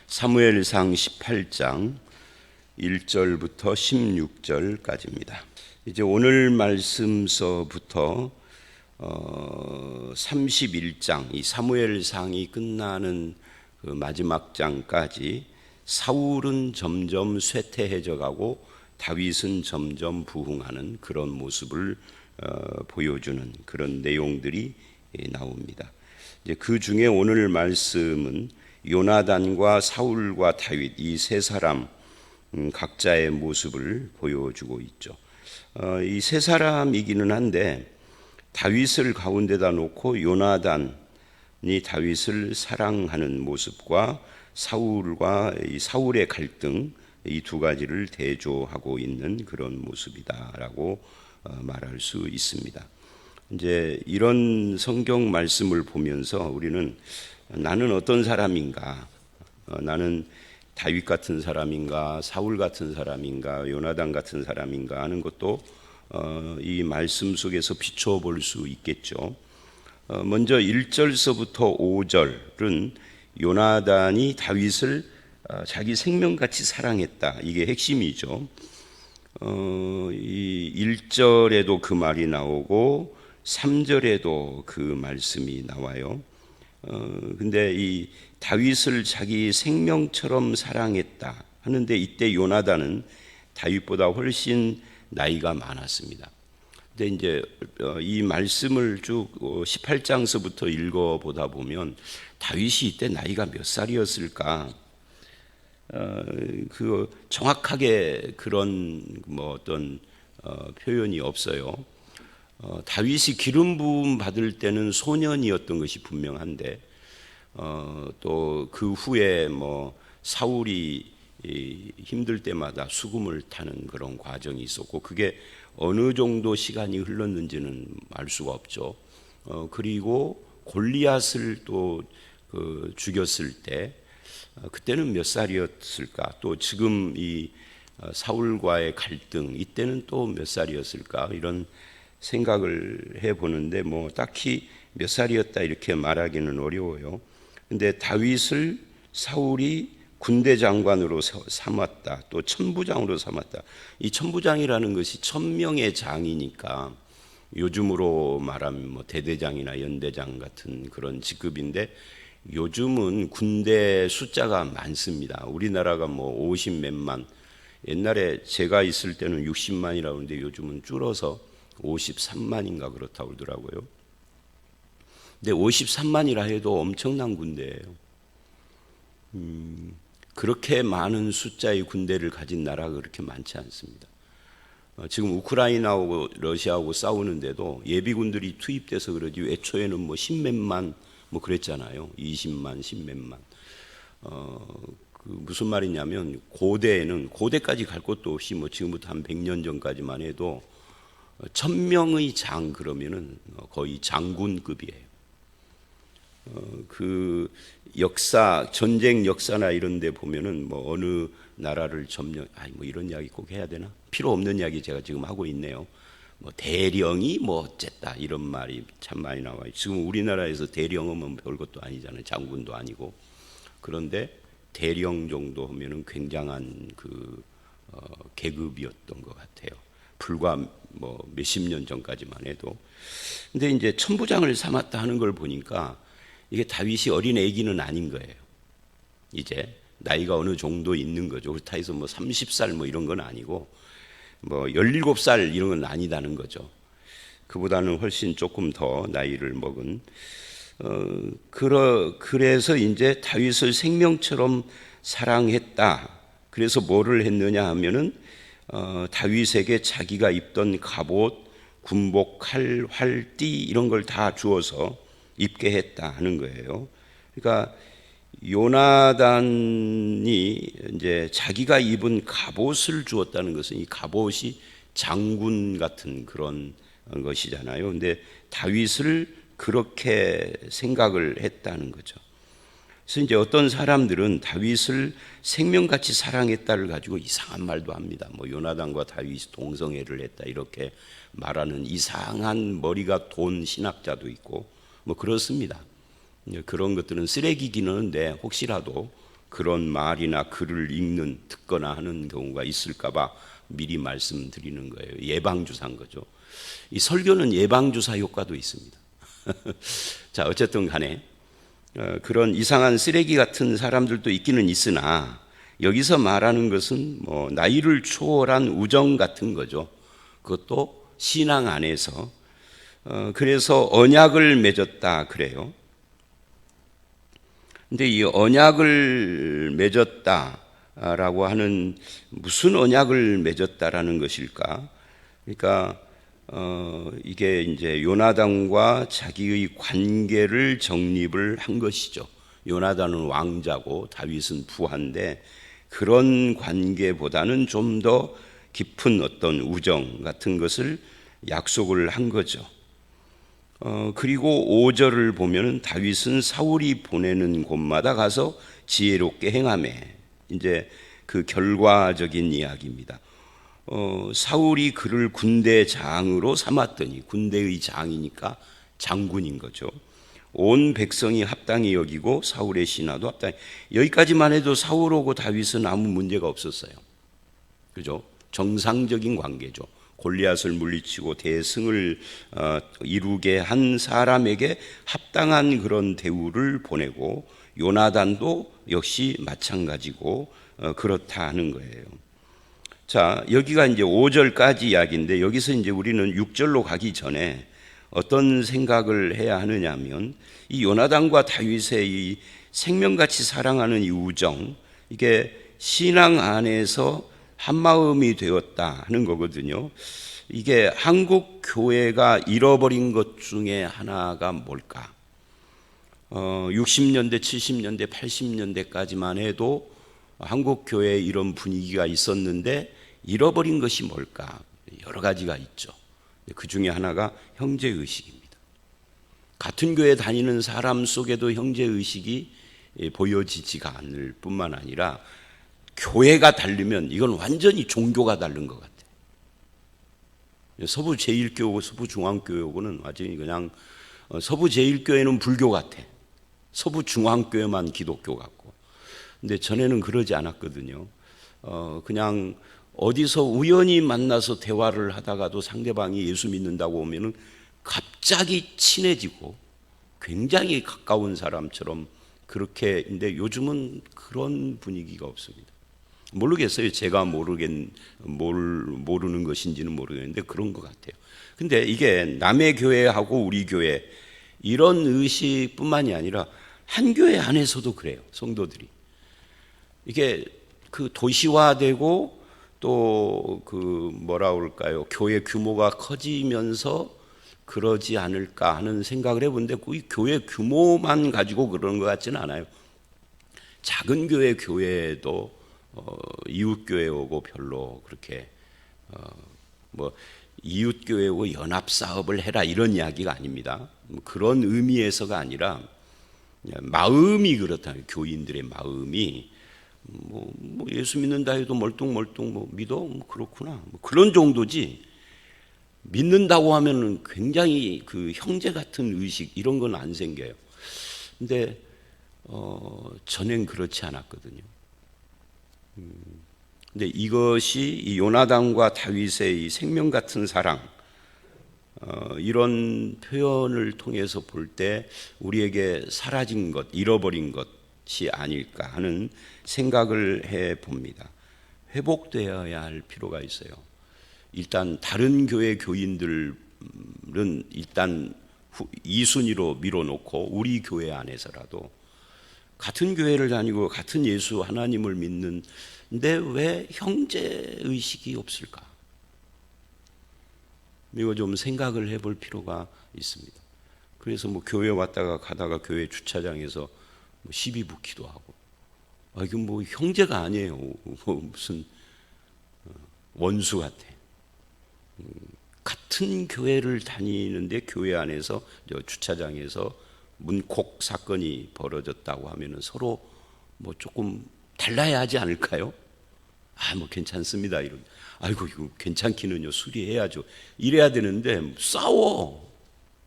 사무엘상 18장 1절부터 16절까지입니다. 이제 오늘 말씀서부터 31장 이 사무엘상이 끝나는 그 마지막 장까지 사울은 점점 쇠퇴해져 가고 다윗은 점점 부흥하는 그런 모습을 보여주는 그런 내용들이 나옵니다. 이제 그 중에 오늘 말씀은 요나단과 사울과 다윗 이 세 사람 각자의 모습을 보여주고 있죠. 이 세 사람이기는 한데 다윗을 가운데다 놓고 요나단이 다윗을 사랑하는 모습과 사울과 이 사울의 갈등 이 두 가지를 대조하고 있는 그런 모습이다라고 말할 수 있습니다. 이제 이런 성경 말씀을 보면서 우리는 나는 어떤 사람인가? 나는 다윗 같은 사람인가? 사울 같은 사람인가? 요나단 같은 사람인가? 하는 것도 이 말씀 속에서 비춰볼 수 있겠죠. 먼저 1절서부터 5절은 요나단이 다윗을 자기 생명같이 사랑했다. 이게 핵심이죠. 이 1절에도 그 말이 나오고 3절에도 그 말씀이 나와요. 근데 이 다윗을 자기 생명처럼 사랑했다 하는데 이때 요나단은 다윗보다 훨씬 나이가 많았습니다. 근데 이제 이 말씀을 쭉 18장서부터 읽어보다 보면 다윗이 이때 나이가 몇 살이었을까? 그 정확하게 그런 뭐 어떤 표현이 없어요. 다윗이 기름 부음 받을 때는 소년이었던 것이 분명한데 또 그 후에 뭐 사울이 힘들 때마다 수금을 타는 그런 과정이 있었고 그게 어느 정도 시간이 흘렀는지는 알 수가 없죠. 그리고 골리앗을 또 죽였을 때 그때는 몇 살이었을까? 또 지금 이 사울과의 갈등 이때는 또 몇 살이었을까? 이런 생각을 해보는데 뭐 딱히 몇 살이었다 이렇게 말하기는 어려워요. 근데 다윗을 사울이 군대 장관으로 삼았다. 또 천부장으로 삼았다. 이 천부장이라는 것이 천명의 장이니까 요즘으로 말하면 뭐 대대장이나 연대장 같은 그런 직급인데 요즘은 군대 숫자가 많습니다. 우리나라가 뭐 50몇만, 옛날에 제가 있을 때는 60만이라고 하는데 요즘은 줄어서 53만인가 그렇다고 그러더라고요. 근데 53만이라 해도 엄청난 군대예요. 그렇게 많은 숫자의 군대를 가진 나라가 그렇게 많지 않습니다. 지금 우크라이나하고 러시아하고 싸우는데도 예비군들이 투입돼서 그러지 애초에는 뭐 10몇만 뭐 그랬잖아요. 20만, 10몇만. 그 무슨 말이냐면 고대까지 갈 것도 없이 뭐 지금부터 한 100년 전까지만 해도 1000명의 장 그러면은 거의 장군급이에요. 그 역사, 전쟁 역사나 이런 데 보면은 뭐 어느 나라를 점령, 뭐 이런 이야기 꼭 해야 되나? 필요 없는 이야기 제가 지금 하고 있네요. 뭐 대령이 뭐 어쨌다 이런 말이 참 많이 나와요. 지금 우리나라에서 대령은 별것도 아니잖아요. 장군도 아니고. 그런데 대령 정도 하면은 굉장한 그 계급이었던 것 같아요. 불과 뭐 몇십 년 전까지만 해도. 근데 이제 천부장을 삼았다 하는 걸 보니까 이게 다윗이 어린 애기는 아닌 거예요. 이제 나이가 어느 정도 있는 거죠. 그렇다 해서 뭐 30살 뭐 이런 건 아니고 뭐 17살 이런 건 아니다는 거죠. 그보다는 훨씬 조금 더 나이를 먹은 그래서 이제 다윗을 생명처럼 사랑했다. 그래서 뭐를 했느냐 하면은 다윗에게 자기가 입던 갑옷, 군복, 칼, 활, 띠 이런 걸 다 주어서 입게 했다 하는 거예요. 그러니까 요나단이 이제 자기가 입은 갑옷을 주었다는 것은 이 갑옷이 장군 같은 그런 것이잖아요. 근데 다윗을 그렇게 생각을 했다는 거죠. 그래서 이제 어떤 사람들은 다윗을 생명같이 사랑했다를 가지고 이상한 말도 합니다. 뭐 요나단과 다윗이 동성애를 했다 이렇게 말하는 이상한 머리가 돈 신학자도 있고 뭐 그렇습니다. 그런 것들은 쓰레기기는 한데 혹시라도 그런 말이나 글을 읽는 듣거나 하는 경우가 있을까 봐 미리 말씀드리는 거예요. 예방주사인 거죠. 이 설교는 예방주사 효과도 있습니다. 자, 어쨌든 간에 그런 이상한 쓰레기 같은 사람들도 있기는 있으나 여기서 말하는 것은 뭐 나이를 초월한 우정 같은 거죠. 그것도 신앙 안에서 그래서 언약을 맺었다 그래요. 근데 이 언약을 맺었다라고 하는 무슨 언약을 맺었다라는 것일까? 그러니까 이게 이제 요나단과 자기의 관계를 정립을 한 것이죠. 요나단은 왕자고 다윗은 부하인데 그런 관계보다는 좀 더 깊은 어떤 우정 같은 것을 약속을 한 거죠. 그리고 5절을 보면은 다윗은 사울이 보내는 곳마다 가서 지혜롭게 행하매, 이제 그 결과적인 이야기입니다. 사울이 그를 군대 장으로 삼았더니, 군대의 장이니까 장군인 거죠. 온 백성이 합당히 여기고 사울의 신하도 합당히. 여기까지만 해도 사울하고 다윗은 아무 문제가 없었어요. 그죠? 정상적인 관계죠. 골리앗을 물리치고 대승을 이루게 한 사람에게 합당한 그런 대우를 보내고, 요나단도 역시 마찬가지고 그렇다 하는 거예요. 자, 여기가 이제 5절까지 이야기인데, 여기서 이제 우리는 6절로 가기 전에 어떤 생각을 해야 하느냐 하면, 이 요나단과 다윗의 이 생명같이 사랑하는 이 우정, 이게 신앙 안에서 한마음이 되었다 하는 거거든요. 이게 한국 교회가 잃어버린 것 중에 하나가 뭘까? 60년대, 70년대, 80년대까지만 해도 한국 교회에 이런 분위기가 있었는데 잃어버린 것이 뭘까? 여러 가지가 있죠. 그 중에 하나가 형제의식입니다. 같은 교회 다니는 사람 속에도 형제의식이 보여지지가 않을 뿐만 아니라 교회가 다르면 이건 완전히 종교가 다른 것 같아요. 서부 제1교회, 서부 중앙교회하고는 완전히 그냥 서부 제1교회는 불교 같아. 서부 중앙교회만 기독교 같고. 근데 전에는 그러지 않았거든요. 그냥 어디서 우연히 만나서 대화를 하다가도 상대방이 예수 믿는다고 하면은 갑자기 친해지고 굉장히 가까운 사람처럼 그렇게. 근데 요즘은 그런 분위기가 없습니다. 모르겠어요. 제가 모르는 것인지는 모르겠는데 그런 것 같아요. 근데 이게 남의 교회하고 우리 교회 이런 의식뿐만이 아니라 한 교회 안에서도 그래요. 성도들이 이게 그 도시화되고 또 그 뭐라 그럴까요? 교회 규모가 커지면서 그러지 않을까 하는 생각을 해본데 그 교회 규모만 가지고 그런 것 같지는 않아요. 작은 교회도 이웃교회 오고 별로 그렇게 뭐 이웃교회 오고 연합사업을 해라 이런 이야기가 아닙니다. 그런 의미에서가 아니라 마음이 그렇다면 교인들의 마음이 뭐 예수 믿는다 해도 멀뚱멀뚱 뭐 믿어? 뭐 그렇구나. 뭐 그런 정도지. 믿는다고 하면은 굉장히 그 형제 같은 의식 이런 건 안 생겨요. 근데 전엔 그렇지 않았거든요. 근데 이것이 이 요나단과 다윗의 이 생명 같은 사랑, 이런 표현을 통해서 볼 때 우리에게 사라진 것, 잃어버린 것이 아닐까 하는 생각을 해 봅니다. 회복되어야 할 필요가 있어요. 일단 다른 교회 교인들은 일단 2순위로 밀어놓고 우리 교회 안에서라도 같은 교회를 다니고 같은 예수 하나님을 믿는데 왜 형제의식이 없을까? 이거 좀 생각을 해볼 필요가 있습니다. 그래서 뭐 교회 왔다가 가다가 교회 주차장에서 뭐 시비 붙기도 하고, 이건 뭐 형제가 아니에요. 무슨 원수 같아. 같은 교회를 다니는데 교회 안에서 주차장에서 문콕 사건이 벌어졌다고 하면은 서로 뭐 조금 달라야 하지 않을까요? 뭐 괜찮습니다. 이런. 아이고 이거 괜찮기는요. 수리해야죠. 이래야 되는데 싸워.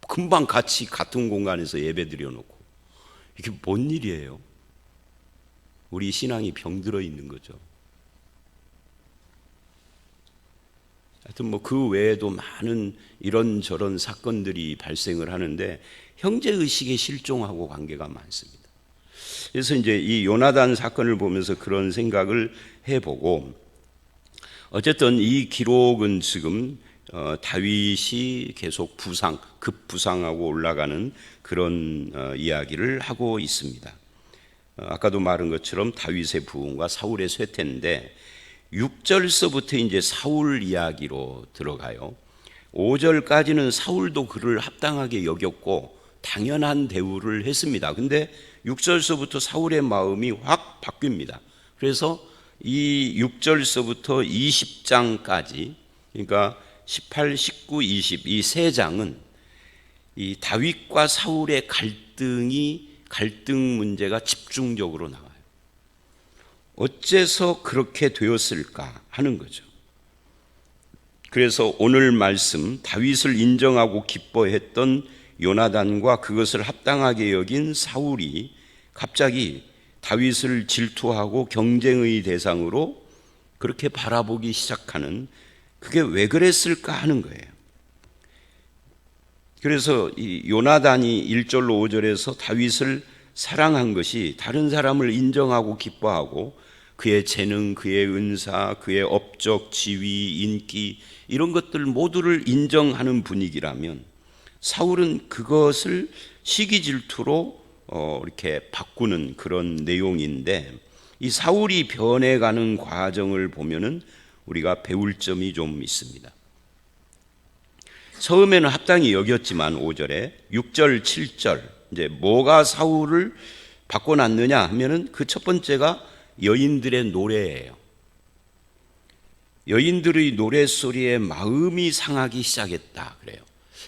금방 같이 같은 공간에서 예배 드려놓고 이게 뭔 일이에요? 우리 신앙이 병들어 있는 거죠. 하여튼 뭐 그 외에도 많은 이런저런 사건들이 발생을 하는데 형제의식의 실종하고 관계가 많습니다. 그래서 이제 이 요나단 사건을 보면서 그런 생각을 해보고, 어쨌든 이 기록은 지금 다윗이 계속 급부상하고 올라가는 그런 이야기를 하고 있습니다. 아까도 말한 것처럼 다윗의 부흥과 사울의 쇠퇴인데 6절서부터 이제 사울 이야기로 들어가요. 5절까지는 사울도 그를 합당하게 여겼고 당연한 대우를 했습니다. 근데 6절서부터 사울의 마음이 확 바뀝니다. 그래서 이 6절서부터 20장까지, 그러니까 18, 19, 20 이 세 장은 이 다윗과 사울의 갈등 문제가 집중적으로 나와요. 어째서 그렇게 되었을까 하는 거죠. 그래서 오늘 말씀, 다윗을 인정하고 기뻐했던 요나단과 그것을 합당하게 여긴 사울이 갑자기 다윗을 질투하고 경쟁의 대상으로 그렇게 바라보기 시작하는, 그게 왜 그랬을까 하는 거예요. 그래서 이 요나단이 1절로 5절에서 다윗을 사랑한 것이 다른 사람을 인정하고 기뻐하고 그의 재능, 그의 은사, 그의 업적, 지위, 인기 이런 것들 모두를 인정하는 분위기라면, 사울은 그것을 시기 질투로 이렇게 바꾸는 그런 내용인데, 이 사울이 변해가는 과정을 보면은 우리가 배울 점이 좀 있습니다. 처음에는 합당히 여겼지만 5절에 6절, 7절 이제 뭐가 사울을 바꿔놨느냐 하면은 그 첫 번째가 여인들의 노래예요. 여인들의 노래소리에 마음이 상하기 시작했다 그래요.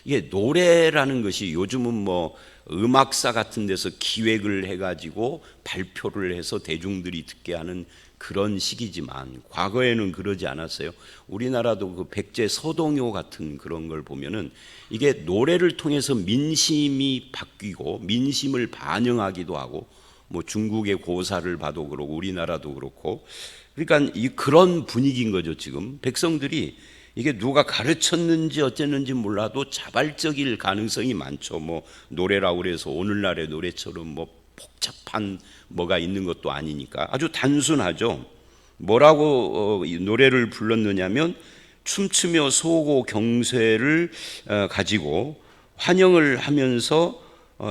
이게 노래라는 것이 요즘은 뭐 음악사 같은 데서 기획을 해가지고 발표를 해서 대중들이 듣게 하는 그런 시기지만 과거에는 그러지 않았어요. 우리나라도 그 백제 서동요 같은 그런 걸 보면은 이게 노래를 통해서 민심이 바뀌고 민심을 반영하기도 하고, 뭐 중국의 고사를 봐도 그렇고 우리나라도 그렇고, 그러니까 그런 분위기인 거죠. 지금 백성들이 이게 누가 가르쳤는지 어쨌는지 몰라도 자발적일 가능성이 많죠. 뭐 노래라고 그래서 오늘날의 노래처럼 뭐 복잡한 뭐가 있는 것도 아니니까 아주 단순하죠. 뭐라고 노래를 불렀느냐면 춤추며 소고 경쇠를 가지고 환영을 하면서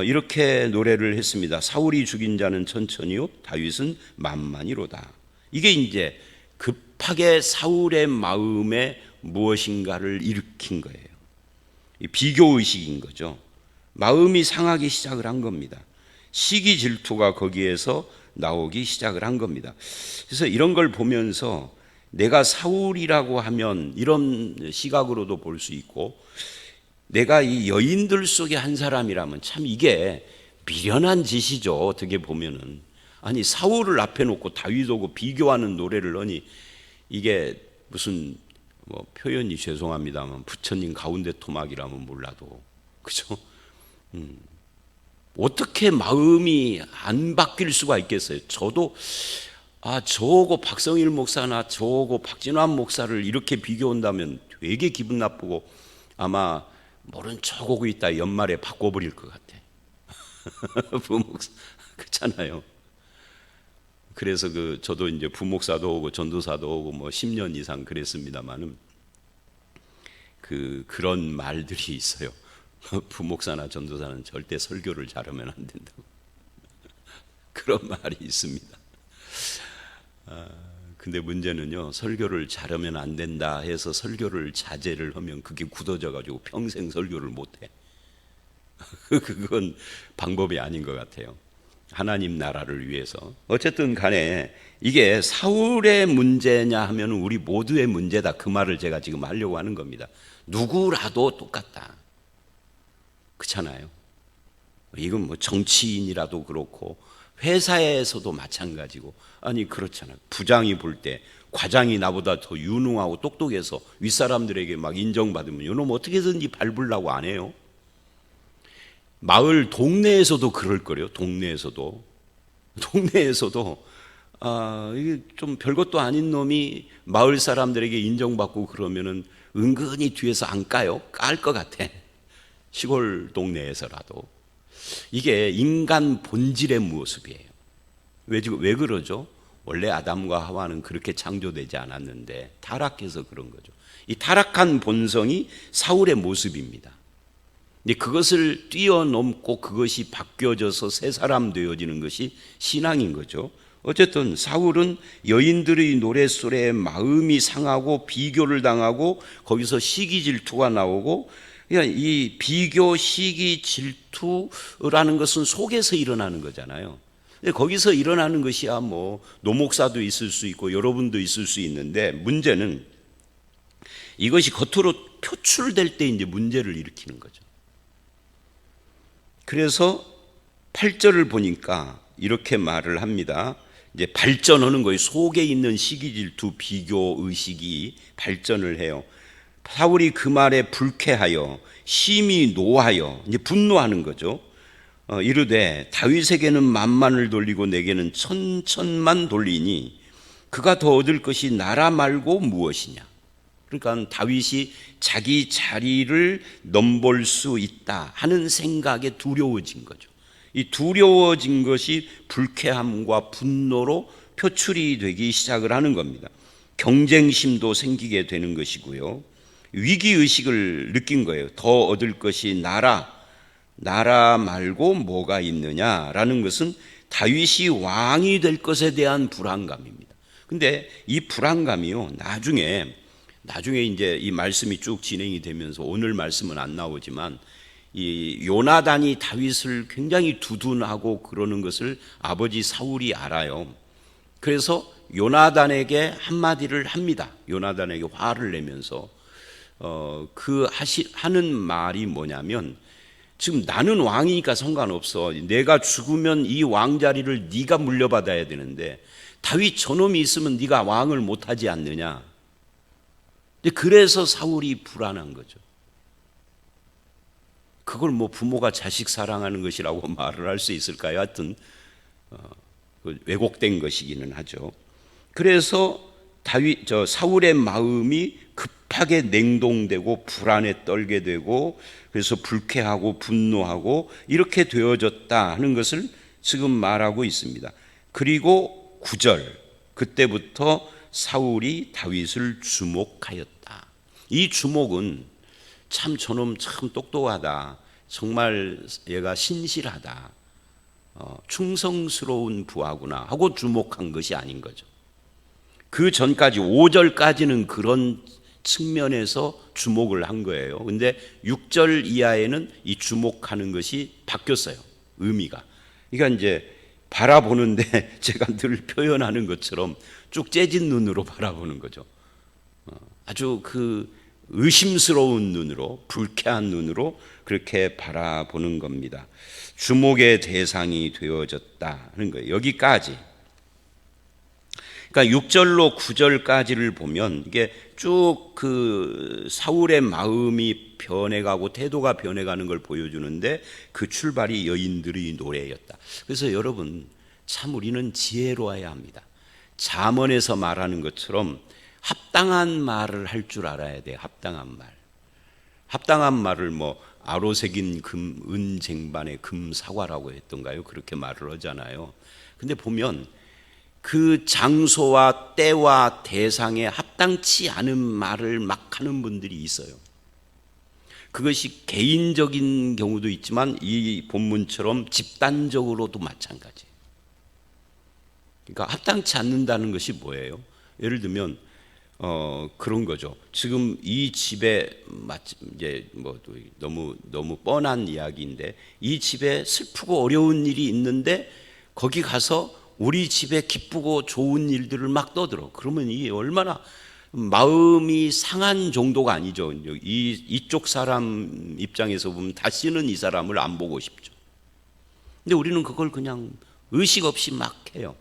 이렇게 노래를 했습니다. 사울이 죽인 자는 천천히요, 다윗은 만만히로다. 이게 이제 급하게 사울의 마음에 무엇인가를 일으킨 거예요. 비교의식인 거죠. 마음이 상하기 시작을 한 겁니다. 시기 질투가 거기에서 나오기 시작을 한 겁니다. 그래서 이런 걸 보면서 내가 사울이라고 하면 이런 시각으로도 볼 수 있고, 내가 이 여인들 속의 한 사람이라면 참 이게 미련한 짓이죠. 어떻게 보면은. 아니 사울을 앞에 놓고 다윗하고 비교하는 노래를 하니 이게 무슨 뭐 표현이 죄송합니다만 부처님 가운데 토막이라면 몰라도 그죠? 어떻게 마음이 안 바뀔 수가 있겠어요? 저도 저거 박성일 목사나 저거 박진환 목사를 이렇게 비교한다면 되게 기분 나쁘고 아마 모른 척하고 있다 연말에 바꿔버릴 것 같아. 부목사 그렇잖아요. 그래서 저도 이제 부목사도 오고 전도사도 오고 뭐 10년 이상 그랬습니다만은 그런 말들이 있어요. 부목사나 전도사는 절대 설교를 잘하면 안 된다고. 그런 말이 있습니다. 근데 문제는요, 설교를 잘하면 안 된다 해서 설교를 자제를 하면 그게 굳어져 가지고 평생 설교를 못해. 그건 방법이 아닌 것 같아요. 하나님 나라를 위해서. 어쨌든 간에 이게 사울의 문제냐 하면 우리 모두의 문제다, 그 말을 제가 지금 하려고 하는 겁니다. 누구라도 똑같다, 그렇잖아요. 이건 뭐 정치인이라도 그렇고 회사에서도 마찬가지고. 아니 그렇잖아요. 부장이 볼 때 과장이 나보다 더 유능하고 똑똑해서 윗사람들에게 막 인정받으면 이놈 어떻게든지 밟으려고 안 해요. 마을 동네에서도 그럴 거래요. 동네에서도 이게 좀 별것도 아닌 놈이 마을 사람들에게 인정받고 그러면은 은근히 뒤에서 안 까요? 깔 것 같아. 시골 동네에서라도. 이게 인간 본질의 모습이에요. 왜 그러죠? 원래 아담과 하와는 그렇게 창조되지 않았는데 타락해서 그런 거죠. 이 타락한 본성이 사울의 모습입니다. 근데 그것을 뛰어넘고 그것이 바뀌어져서 새 사람 되어지는 것이 신앙인 거죠. 어쨌든 사울은 여인들의 노랫소리에 마음이 상하고 비교를 당하고 거기서 시기 질투가 나오고, 이 비교, 시기, 질투라는 것은 속에서 일어나는 거잖아요. 근데 거기서 일어나는 것이야 뭐 노목사도 있을 수 있고 여러분도 있을 수 있는데, 문제는 이것이 겉으로 표출될 때 이제 문제를 일으키는 거죠. 그래서 8절을 보니까 이렇게 말을 합니다. 이제 발전하는 거예요. 속에 있는 시기, 질투, 비교, 의식이 발전을 해요. 사울이 그 말에 불쾌하여 심히 노하여 이제 분노하는 거죠. 이르되 다윗에게는 만만을 돌리고 내게는 천천만 돌리니 그가 더 얻을 것이 나라 말고 무엇이냐. 그러니까 다윗이 자기 자리를 넘볼 수 있다 하는 생각에 두려워진 거죠. 이 두려워진 것이 불쾌함과 분노로 표출이 되기 시작을 하는 겁니다. 경쟁심도 생기게 되는 것이고요. 위기의식을 느낀 거예요. 더 얻을 것이 나라 말고 뭐가 있느냐라는 것은 다윗이 왕이 될 것에 대한 불안감입니다. 근데 이 불안감이요, 나중에 이제 이 말씀이 쭉 진행이 되면서 오늘 말씀은 안 나오지만 이 요나단이 다윗을 굉장히 두둔하고 그러는 것을 아버지 사울이 알아요. 그래서 요나단에게 한마디를 합니다. 요나단에게 화를 내면서 하는 말이 뭐냐면, 지금 나는 왕이니까 상관없어. 내가 죽으면 이 왕자리를 네가 물려받아야 되는데 다윗 저놈이 있으면 네가 왕을 못하지 않느냐. 그래서 사울이 불안한 거죠. 그걸 뭐 부모가 자식 사랑하는 것이라고 말을 할 수 있을까요? 하여튼 왜곡된 것이기는 하죠. 그래서 사울의 마음이 급하게 냉동되고 불안에 떨게 되고, 그래서 불쾌하고 분노하고 이렇게 되어졌다 하는 것을 지금 말하고 있습니다. 그리고 9절, 그때부터 사울이 다윗을 주목하였다. 이 주목은 참 저놈 참 똑똑하다, 정말 얘가 신실하다, 충성스러운 부하구나 하고 주목한 것이 아닌 거죠. 그 전까지 5절까지는 그런 측면에서 주목을 한 거예요. 근데 6절 이하에는 이 주목하는 것이 바뀌었어요. 의미가. 그러니까 이제 바라보는데 제가 늘 표현하는 것처럼 쭉 째진 눈으로 바라보는 거죠. 아주 그 의심스러운 눈으로, 불쾌한 눈으로 그렇게 바라보는 겁니다. 주목의 대상이 되어졌다 하는 거예요. 여기까지. 그러니까 6절로 9절까지를 보면 이게 쭉 그 사울의 마음이 변해가고 태도가 변해가는 걸 보여주는데, 그 출발이 여인들의 노래였다. 그래서 여러분, 참 우리는 지혜로워야 합니다. 잠언에서 말하는 것처럼 합당한 말을 할 줄 알아야 돼요. 합당한 말. 합당한 말을 뭐 아로새긴 은 쟁반에 금 사과라고 했던가요? 그렇게 말을 하잖아요. 근데 보면 그 장소와 때와 대상에 합당치 않은 말을 막 하는 분들이 있어요. 그것이 개인적인 경우도 있지만 이 본문처럼 집단적으로도 마찬가지예요. 그러니까 합당치 않는다는 것이 뭐예요? 예를 들면 그런 거죠. 지금 이 집에 이제 뭐 너무 뻔한 이야기인데, 이 집에 슬프고 어려운 일이 있는데 거기 가서 우리 집에 기쁘고 좋은 일들을 막 떠들어. 그러면 이게 얼마나 마음이 상한 정도가 아니죠. 이쪽 사람 입장에서 보면 다시는 이 사람을 안 보고 싶죠. 근데 우리는 그걸 그냥 의식 없이 막 해요.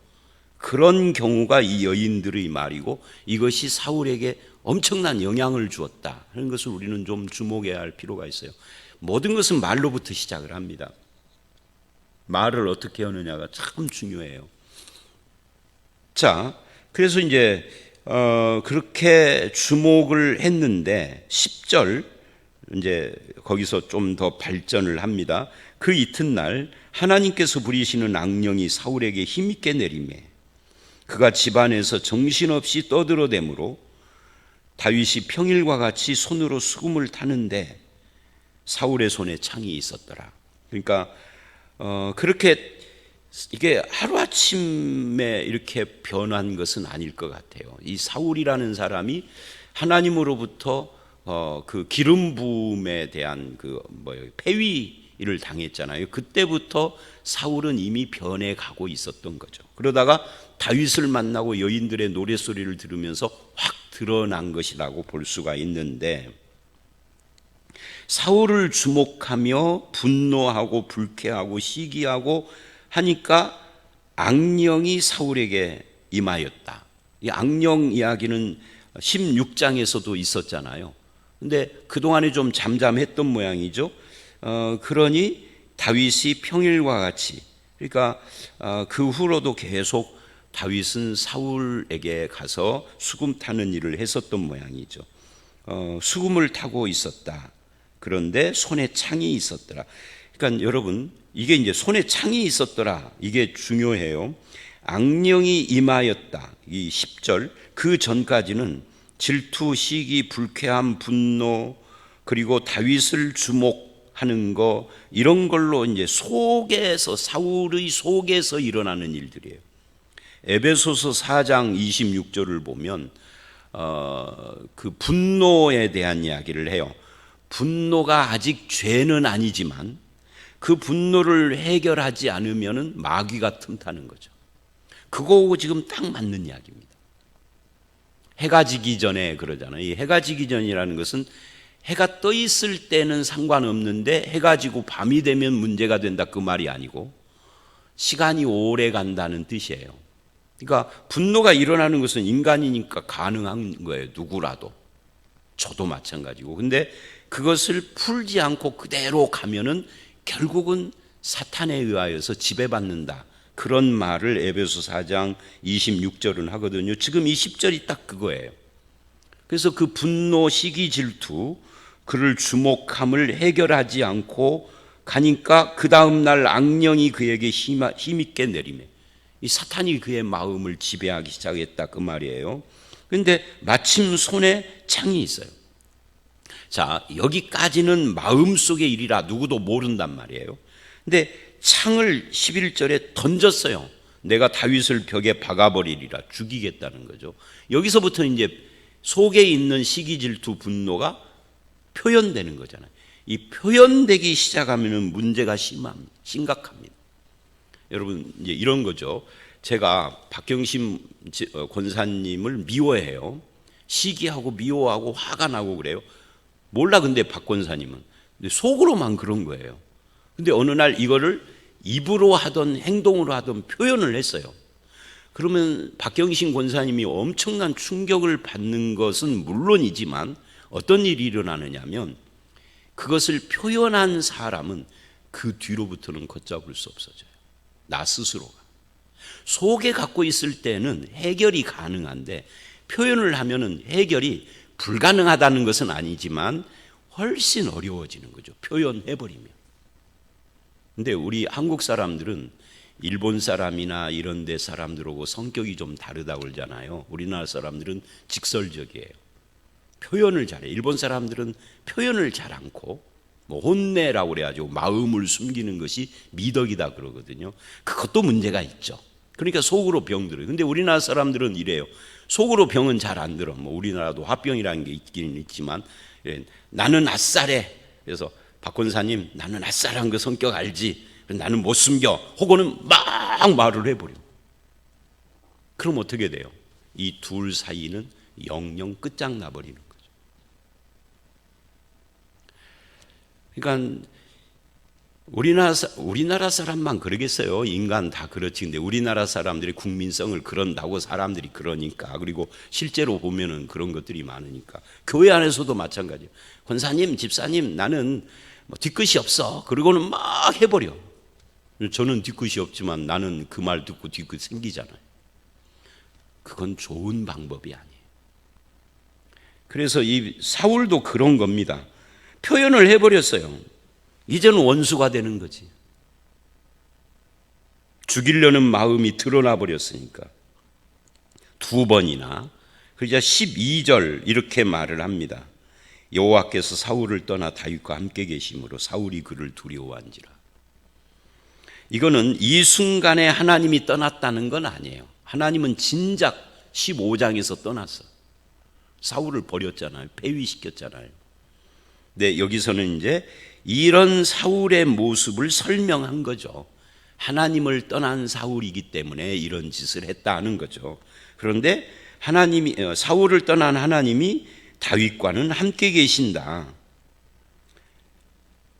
그런 경우가 이 여인들의 말이고, 이것이 사울에게 엄청난 영향을 주었다 하는 것을 우리는 좀 주목해야 할 필요가 있어요. 모든 것은 말로부터 시작을 합니다. 말을 어떻게 하느냐가 참 중요해요. 자, 그래서 이제 그렇게 주목을 했는데 10절 이제 거기서 좀 더 발전을 합니다. 그 이튿날 하나님께서 부리시는 악령이 사울에게 힘있게 내리매 그가 집안에서 정신없이 떠들어대므로 다윗이 평일과 같이 손으로 수금을 타는데 사울의 손에 창이 있었더라. 그러니까 그렇게 이게 하루아침에 이렇게 변한 것은 아닐 것 같아요. 이 사울이라는 사람이 하나님으로부터 그 기름 부음에 대한 폐위를 당했잖아요. 그때부터 사울은 이미 변해 가고 있었던 거죠. 그러다가 다윗을 만나고 여인들의 노랫소리를 들으면서 확 드러난 것이라고 볼 수가 있는데, 사울을 주목하며 분노하고 불쾌하고 시기하고 하니까 악령이 사울에게 임하였다. 이 악령 이야기는 16장에서도 있었잖아요. 근데 그동안에 좀 잠잠했던 모양이죠. 그러니 다윗이 평일과 같이, 그러니까 그 후로도 계속 다윗은 사울에게 가서 수금 타는 일을 했었던 모양이죠. 수금을 타고 있었다. 그런데 손에 창이 있었더라. 그러니까 여러분, 이게 이제 손에 창이 있었더라, 이게 중요해요. 악령이 임하였다, 이 10절, 그 전까지는 질투, 시기, 불쾌함, 분노, 그리고 다윗을 주목하는 거, 이런 걸로 이제 속에서, 사울의 속에서 일어나는 일들이에요. 에베소서 4장 26절을 보면 그 분노에 대한 이야기를 해요. 분노가 아직 죄는 아니지만 그 분노를 해결하지 않으면 마귀가 틈타는 거죠. 그거하고 지금 딱 맞는 이야기입니다. 해가 지기 전에 그러잖아요. 이 해가 지기 전이라는 것은 해가 떠 있을 때는 상관없는데 해가 지고 밤이 되면 문제가 된다, 그 말이 아니고 시간이 오래 간다는 뜻이에요. 그러니까 분노가 일어나는 것은 인간이니까 가능한 거예요. 누구라도. 저도 마찬가지고. 근데 그것을 풀지 않고 그대로 가면은 결국은 사탄에 의하여서 지배받는다, 그런 말을 에베소 4장 26절은 하거든요. 지금 이 10절이 딱 그거예요. 그래서 그 분노, 시기, 질투, 그를 주목함을 해결하지 않고 가니까 그 다음 날 악령이 그에게 힘있게 내리매, 이 사탄이 그의 마음을 지배하기 시작했다, 그 말이에요. 그런데 마침 손에 창이 있어요. 자, 여기까지는 마음속의 일이라 누구도 모른단 말이에요. 근데 창을 11절에 던졌어요. 내가 다윗을 벽에 박아버리리라, 죽이겠다는 거죠. 여기서부터는 이제 속에 있는 시기, 질투, 분노가 표현되는 거잖아요. 이 표현되기 시작하면 문제가 심각합니다. 여러분, 이제 이런 거죠. 제가 박경심 권사님을 미워해요. 시기하고 미워하고 화가 나고 그래요. 몰라, 근데 박 권사님은. 근데 속으로만 그런 거예요. 근데 어느 날 이거를 입으로 하던 행동으로 하던 표현을 했어요. 그러면 박경신 권사님이 엄청난 충격을 받는 것은 물론이지만 어떤 일이 일어나느냐면, 그것을 표현한 사람은 그 뒤로부터는 걷잡을 수 없어져요. 나 스스로가. 속에 갖고 있을 때는 해결이 가능한데 표현을 하면은 해결이 불가능하다는 것은 아니지만 훨씬 어려워지는 거죠. 표현해버리면. 근데 우리 한국 사람들은 일본 사람이나 이런 데 사람들하고 성격이 좀 다르다고 그러잖아요. 우리나라 사람들은 직설적이에요. 표현을 잘해요. 일본 사람들은 표현을 잘 않고 혼내라고 그래가지고 마음을 숨기는 것이 미덕이다 그러거든요. 그것도 문제가 있죠. 그러니까 속으로 병들어요. 근데 우리나라 사람들은 이래요. 속으로 병은 잘 안 들어. 우리나라도 화병이라는 게 있기는 있지만, 나는 아싸래. 그래서 박 권사님, 나는 아싸란 그 성격 알지? 나는 못 숨겨. 혹은 막 말을 해버려. 그럼 어떻게 돼요? 이 둘 사이는 영영 끝장나버리는 거죠. 그러니까 우리나라 사람만 그러겠어요. 인간 다 그렇지. 근데 우리나라 사람들이 국민성을 그런다고 사람들이 그러니까, 그리고 실제로 보면은 그런 것들이 많으니까. 교회 안에서도 마찬가지예요. 권사님, 집사님, 나는 뒤끝이 없어. 그러고는 막 해버려. 저는 뒤끝이 없지만 나는 그 말 듣고 뒤끝 생기잖아요. 그건 좋은 방법이 아니에요. 그래서 이 사울도 그런 겁니다. 표현을 해버렸어요. 이제는 원수가 되는 거지. 죽이려는 마음이 드러나 버렸으니까. 두 번이나, 그러자 12절 이렇게 말을 합니다. 여호와께서 사울을 떠나 다윗과 함께 계심으로 사울이 그를 두려워한지라. 이거는 이 순간에 하나님이 떠났다는 건 아니에요. 하나님은 진작 15장에서 떠났어. 사울을 버렸잖아요. 폐위시켰잖아요. 근데 여기서는 이제 이런 사울의 모습을 설명한 거죠. 하나님을 떠난 사울이기 때문에 이런 짓을 했다는 거죠. 그런데 사울을 떠난 하나님이 다윗과는 함께 계신다.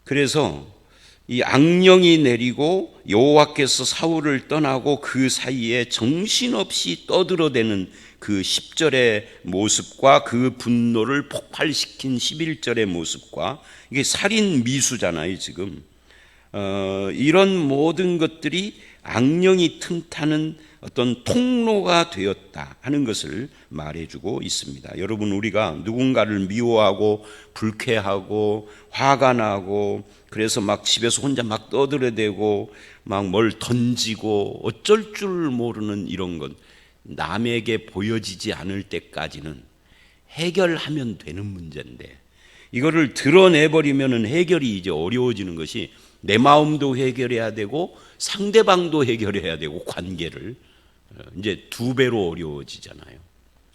그래서 이 악령이 내리고 여호와께서 사울을 떠나고 그 사이에 정신없이 떠들어대는 그 10절의 모습과 그 분노를 폭발시킨 11절의 모습과, 이게 살인 미수잖아요 지금. 이런 모든 것들이 악령이 틈타는 어떤 통로가 되었다 하는 것을 말해주고 있습니다. 여러분, 우리가 누군가를 미워하고 불쾌하고 화가 나고 그래서 막 집에서 혼자 막 떠들어대고 막 뭘 던지고 어쩔 줄 모르는 이런 것, 남에게 보여지지 않을 때까지는 해결하면 되는 문제인데, 이거를 드러내버리면 해결이 이제 어려워지는 것이, 내 마음도 해결해야 되고 상대방도 해결해야 되고 관계를 이제 두 배로 어려워지잖아요.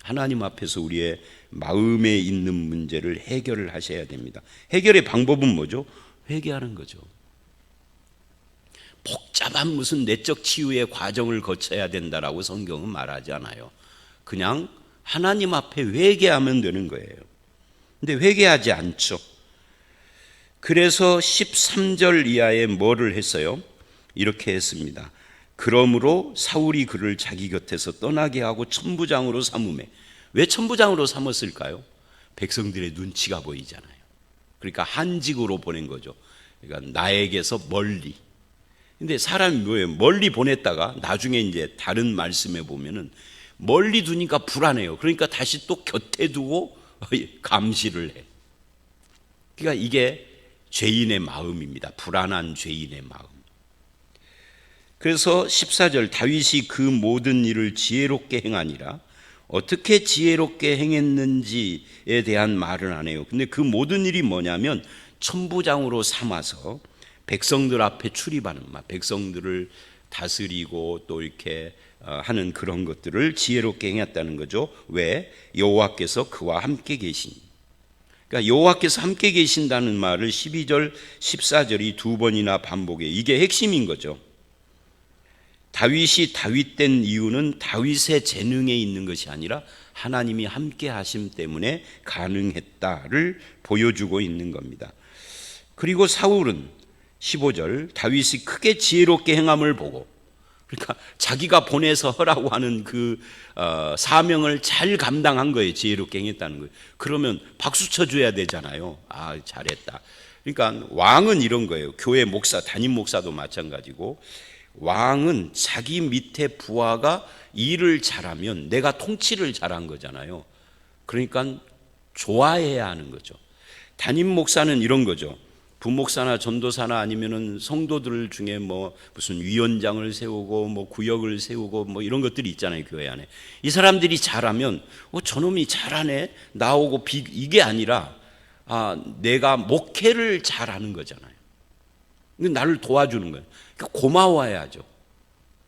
하나님 앞에서 우리의 마음에 있는 문제를 해결을 하셔야 됩니다. 해결의 방법은 뭐죠? 회개하는 거죠. 복잡한 무슨 내적 치유의 과정을 거쳐야 된다라고 성경은 말하지 않아요. 그냥 하나님 앞에 회개하면 되는 거예요. 근데 회개하지 않죠. 그래서 13절 이하에 뭐를 했어요? 이렇게 했습니다. 그러므로 사울이 그를 자기 곁에서 떠나게 하고 천부장으로 삼으매. 왜 천부장으로 삼았을까요? 백성들의 눈치가 보이잖아요. 그러니까 한직으로 보낸 거죠. 그러니까 나에게서 멀리. 근데 사람이 뭐예요? 멀리 보냈다가 나중에 이제 다른 말씀에 보면은 멀리 두니까 불안해요. 그러니까 다시 또 곁에 두고 감시를 해. 그러니까 이게 죄인의 마음입니다. 불안한 죄인의 마음. 그래서 14절, 다윗이 그 모든 일을 지혜롭게 행하니라. 어떻게 지혜롭게 행했는지에 대한 말은 안 해요. 근데 그 모든 일이 뭐냐면 천부장으로 삼아서 백성들 앞에 출입하는, 백성들을 다스리고 또 이렇게 하는 그런 것들을 지혜롭게 행했다는 거죠. 왜? 여호와께서 그와 함께 계시니. 그러니까 여호와께서 함께 계신다는 말을 12절, 14절이 두 번이나 반복해요. 이게 핵심인 거죠. 다윗이 다윗된 이유는 다윗의 재능에 있는 것이 아니라 하나님이 함께 하심 때문에 가능했다를 보여주고 있는 겁니다. 그리고 사울은 15절, 다윗이 크게 지혜롭게 행함을 보고, 그러니까 자기가 보내서 하라고 하는 그 사명을 잘 감당한 거예요. 지혜롭게 행했다는 거예요. 그러면 박수 쳐줘야 되잖아요. 아, 잘했다. 그러니까 왕은 이런 거예요. 교회 목사, 담임 목사도 마찬가지고, 왕은 자기 밑에 부하가 일을 잘하면 내가 통치를 잘한 거잖아요. 그러니까 좋아해야 하는 거죠. 담임 목사는 이런 거죠. 부목사나 전도사나 아니면은 성도들 중에 뭐 무슨 위원장을 세우고 뭐 구역을 세우고 뭐 이런 것들이 있잖아요, 교회 안에. 이 사람들이 잘하면 저놈이 잘하네, 나오고 이게 아니라 내가 목회를 잘하는 거잖아요. 나를 도와주는 거예요. 그러니까 고마워해야죠.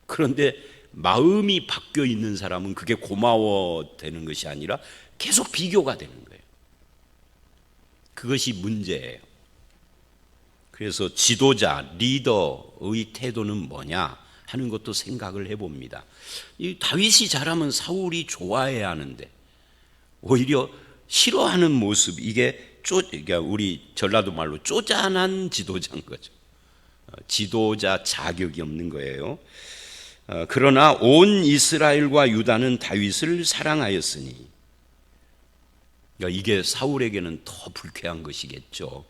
그런데 마음이 바뀌어 있는 사람은 그게 고마워되는 것이 아니라 계속 비교가 되는 거예요. 그것이 문제예요. 그래서 지도자, 리더의 태도는 뭐냐 하는 것도 생각을 해봅니다. 이 다윗이 잘하면 사울이 좋아해야 하는데 오히려 싫어하는 모습, 이게 그러니까 우리 전라도 말로 쪼잔한 지도자인 거죠. 지도자 자격이 없는 거예요. 그러나 온 이스라엘과 유다는 다윗을 사랑하였으니, 그러니까 이게 사울에게는 더 불쾌한 것이겠죠.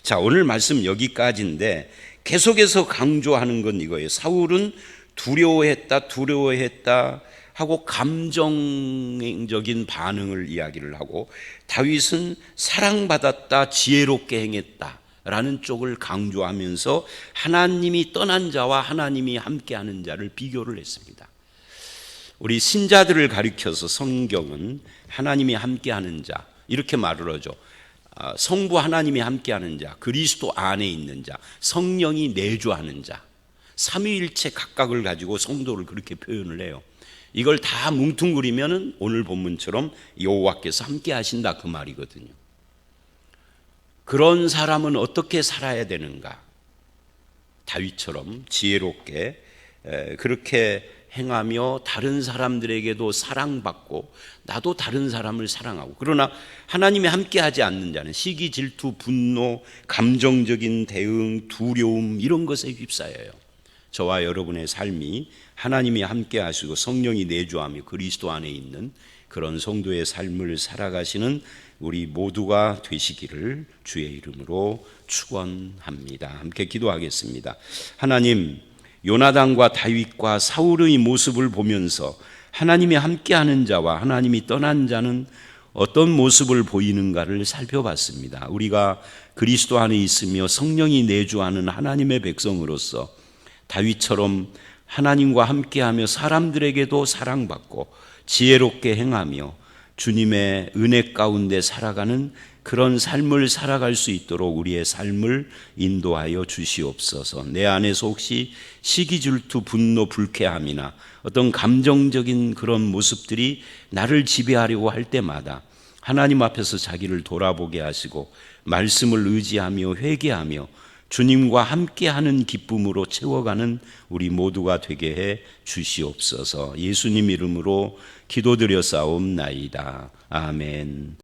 자, 오늘 말씀 여기까지인데 계속해서 강조하는 건 이거예요. 사울은 두려워했다. 하고 감정적인 반응을 이야기를 하고, 다윗은 사랑받았다, 지혜롭게 행했다 라는 쪽을 강조하면서 하나님이 떠난 자와 하나님이 함께하는 자를 비교를 했습니다. 우리 신자들을 가리켜서 성경은 하나님이 함께하는 자 이렇게 말을 하죠. 성부 하나님이 함께하는 자, 그리스도 안에 있는 자, 성령이 내주하는 자, 삼위일체 각각을 가지고 성도를 그렇게 표현을 해요. 이걸 다 뭉뚱그리면은 오늘 본문처럼 여호와께서 함께 하신다 그 말이거든요. 그런 사람은 어떻게 살아야 되는가? 다윗처럼 지혜롭게 그렇게 행하며 다른 사람들에게도 사랑받고 나도 다른 사람을 사랑하고, 그러나 하나님이 함께하지 않는 자는 시기, 질투, 분노, 감정적인 대응, 두려움 이런 것에 휩싸여요. 저와 여러분의 삶이 하나님이 함께하시고 성령이 내주하며 그리스도 안에 있는 그런 성도의 삶을 살아가시는 우리 모두가 되시기를 주의 이름으로 축원합니다. 함께 기도하겠습니다. 하나님, 요나단과 다윗과 사울의 모습을 보면서 하나님이 함께하는 자와 하나님이 떠난 자는 어떤 모습을 보이는가를 살펴봤습니다. 우리가 그리스도 안에 있으며 성령이 내주하는 하나님의 백성으로서 다윗처럼 하나님과 함께하며 사람들에게도 사랑받고 지혜롭게 행하며 주님의 은혜 가운데 살아가는 그런 삶을 살아갈 수 있도록 우리의 삶을 인도하여 주시옵소서. 내 안에서 혹시 시기, 질투, 분노, 불쾌함이나 어떤 감정적인 그런 모습들이 나를 지배하려고 할 때마다 하나님 앞에서 자기를 돌아보게 하시고 말씀을 의지하며 회개하며 주님과 함께하는 기쁨으로 채워가는 우리 모두가 되게 해 주시옵소서. 예수님 이름으로 기도드려 싸움나이다. 아멘.